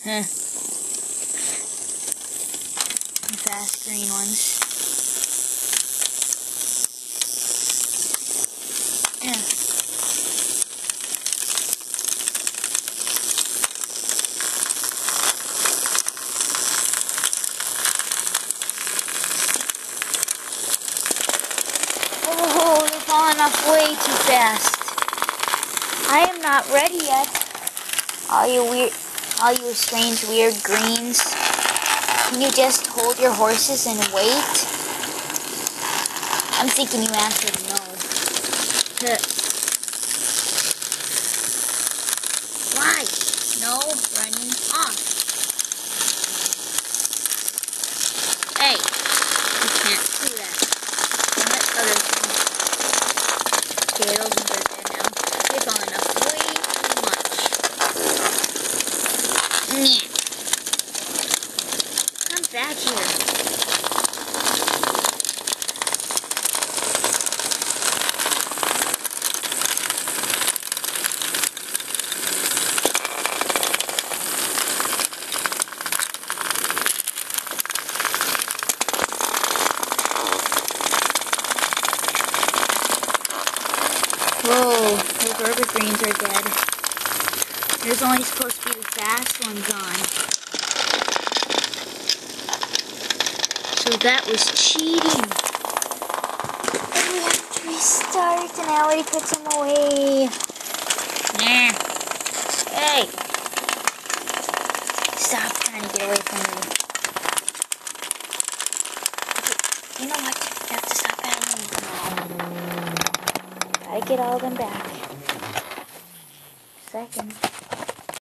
Fast green ones. Yeah. Oh, they're falling off way too fast. I am not ready yet. All you strange, weird greens. Can you just hold your horses and wait? I'm thinking you answered no. Why? No running off. Hey, you can't do that. And let other things. Okay, those ones are dead now. They've fallen off way too much. Yeah. Come back here. Whoa, those evergreens are dead. There's only supposed to be the fast ones on. So that was cheating. And we have to restart, and I already put some away. Nah. Hey. Stop trying to get away from me. Okay, you know what? You have to stop adding them. Gotta get all of them back. Second.